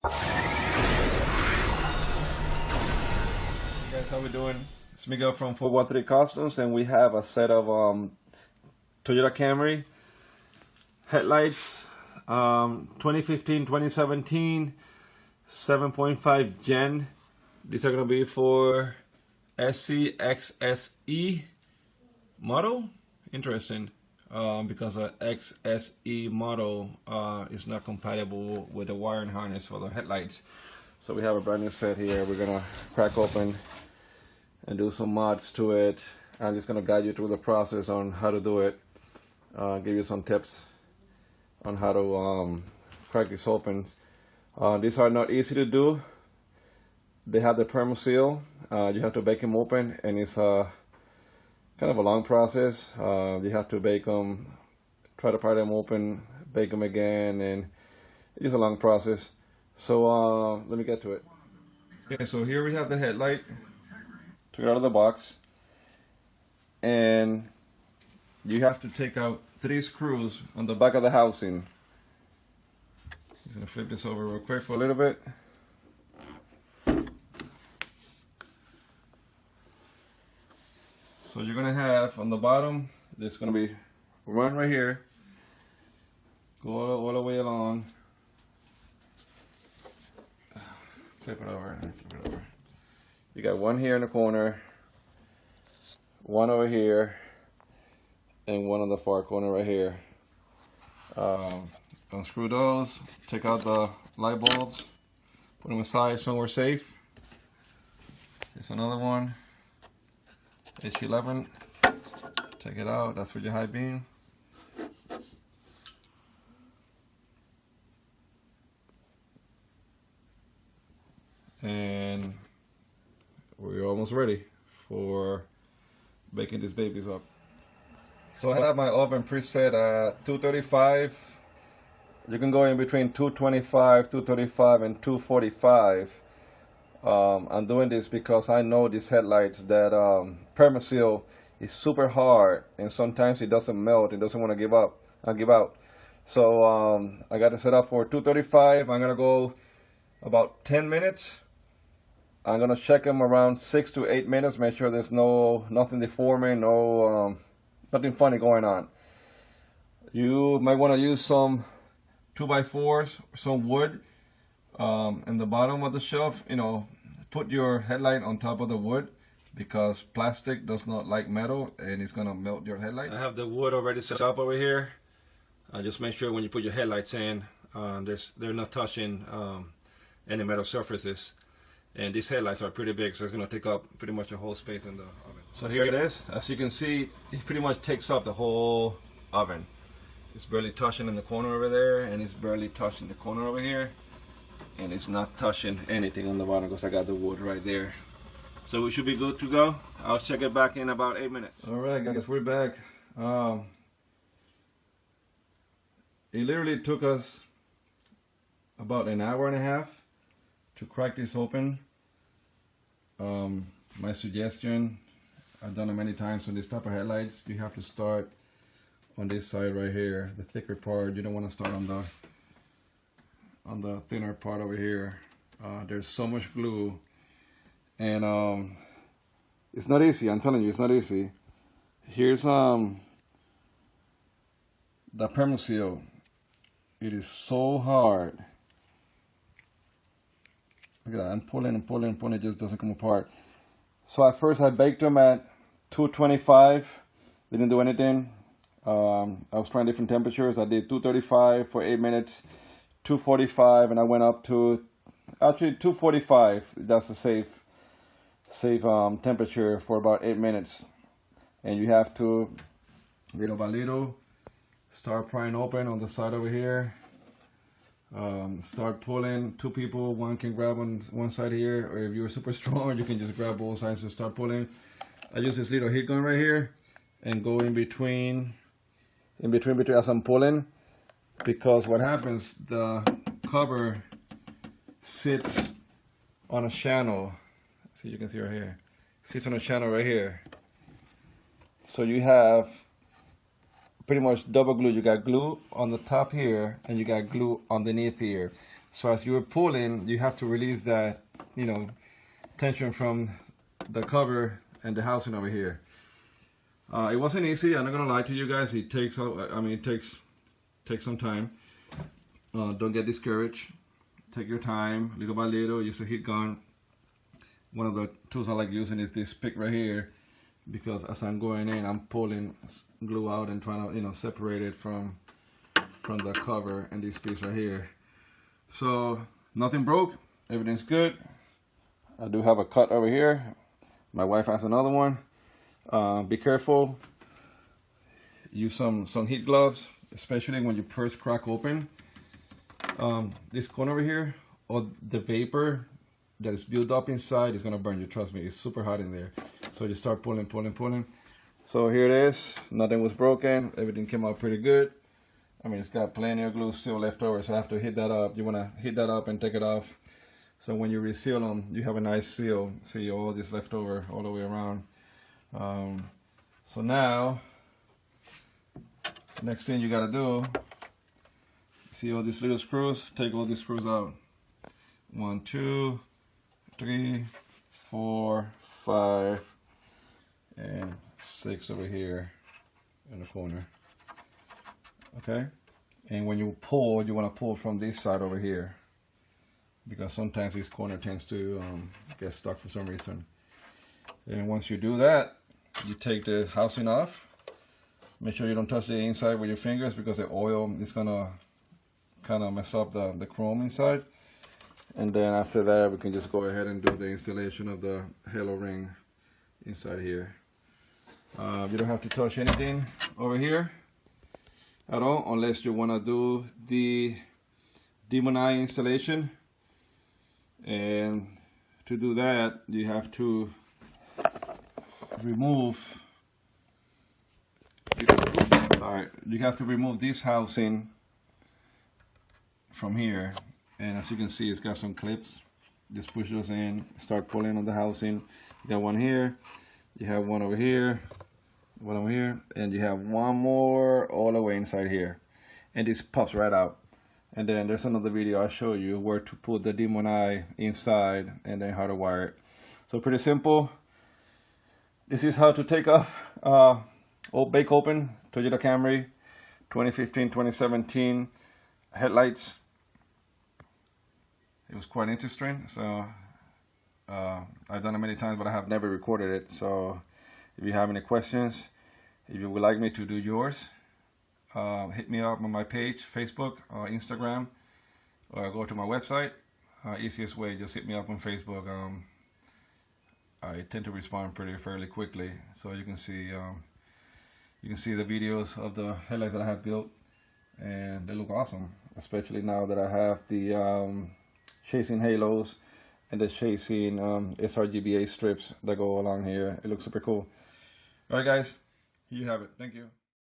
Guys, how we doing? It's Miguel from 413 Customs, and we have a set of Toyota Camry headlights, 2015, 2017, 7.5 Gen. These are gonna be for SCXSE model. Interesting, because the XSE model is not compatible with the wiring harness for the headlights. So we have a brand new set here. We're gonna crack open and do some mods to it. I'm just gonna guide you through the process on how to do it. Give you some tips on how to crack these open. These are not easy to do. They have the perma seal. You have to bake them open, and it's kind of a long process. You have to bake them, try to pry them open, bake them again, and it's a long process. So let me get to it. Okay, so here we have the headlight. Took it out of the box, and you have to take out 3 screws on the back of the housing. Just gonna flip this over real quick for a little bit. So you're gonna have on the bottom, there's gonna be one right here, go all the way along. Flip it over, flip it over. You got one here in the corner, one over here, and one on the far corner right here. Unscrew those, take out the light bulbs, put them aside somewhere safe. Here's another one, H11, take it out, that's for your high beam. And we're almost ready for baking these babies up. So I have my oven preset at 235. You can go in between 225, 235, and 245. I'm doing this because I know these headlights that permaseal is super hard, and sometimes it doesn't melt. It doesn't want to give up. Give out. So I got it set up for 235. I'm gonna go about 10 minutes. I'm gonna check them around 6 to 8 minutes. Make sure there's nothing deforming, nothing funny going on. You might want to use some 2x4s, some wood, in the bottom of the shelf. You know, put your headlight on top of the wood because plastic does not like metal and it's gonna melt your headlights. I have the wood already set up over here. Just make sure when you put your headlights in, they're not touching any metal surfaces. And these headlights are pretty big, so it's going to take up pretty much the whole space in the oven. So here it is. As you can see, it pretty much takes up the whole oven. It's barely touching in the corner over there, and it's barely touching the corner over here. And it's not touching anything on the bottom because I got the wood right there. So we should be good to go. I'll check it back in about 8 minutes. All right, guys, we're back. It literally took us about an hour and a half to crack this open. My suggestion, I've done it many times on this type of headlights, you have to start on this side right here, the thicker part. You don't want to start on the thinner part over here. There's so much glue, and it's not easy. I'm telling you, it's not easy. Here's the permaseal. It is so hard. Look at that, I'm pulling and pulling and pulling, it just doesn't come apart. So at first I baked them at 225, didn't do anything. I was trying different temperatures. I did 235 for 8 minutes, 245, and I went up to, actually 245, that's a safe temperature for about 8 minutes. And you have to, little by little, start prying open on the side over here. Start pulling. 2 people, one can grab on one side here, or if you're super strong, you can just grab both sides and start pulling. I use this little heat gun right here and go in between as I'm pulling, because what happens, the cover sits on a channel. See, you can see right here, sits on a channel right here. So you have pretty much double glue. You got glue on the top here, and you got glue underneath here. So as you're pulling, you have to release that, you know, tension from the cover and the housing over here. It wasn't easy. I'm not gonna lie to you guys. It takes, it takes some time. Don't get discouraged. Take your time, little by little. Use a heat gun. One of the tools I like using is this pick right here, because as I'm going in, I'm pulling glue out and trying to, you know, separate it from the cover and this piece right here. So nothing broke. Everything's good. I do have a cut over here. My wife has another one. Be careful. Use some heat gloves, especially when you first crack open this corner over here, or the vapor that is built up inside is gonna burn you. Trust me, it's super hot in there. So you start pulling. So here it is. Nothing was broken. Everything came out pretty good. I mean, it's got plenty of glue still left over, so I have to hit that up. You wanna hit that up and take it off. So when you reseal them, you have a nice seal. See all this left over all the way around. So now, next thing you gotta do, see all these little screws? Take all these screws out. 1, 2, 3, 4, 5, and 6 over here in the corner. Okay? And when you pull, you want to pull from this side over here, because sometimes this corner tends to get stuck for some reason. And once you do that, you take the housing off. Make sure you don't touch the inside with your fingers, because the oil is gonna kind of mess up the chrome inside. And then after that, we can just go ahead and do the installation of the halo ring inside here. You don't have to touch anything over here at all, unless you want to do the demon eye installation. And to do that, you have to remove, you have to remove this housing from here. And as you can see, it's got some clips. Just push those in, start pulling on the housing. You got one here, you have one over here, one over here, and you have one more all the way inside here. And this pops right out. And then there's another video I'll show you where to put the demon eye inside and then how to wire it. So pretty simple. This is how to take off bake open Toyota Camry 2015-2017 headlights. It was quite interesting. So I've done it many times, but I have never recorded it. So if you have any questions, if you would like me to do yours, hit me up on my page, Facebook, Instagram, or go to my website. Easiest way, just hit me up on Facebook. I tend to respond fairly quickly, so you can see the videos of the headlights that I have built, and they look awesome. Especially now that I have the chasing halos and the chasing sRGBA strips that go along here. It looks super cool. All right, guys, here you have it. Thank you.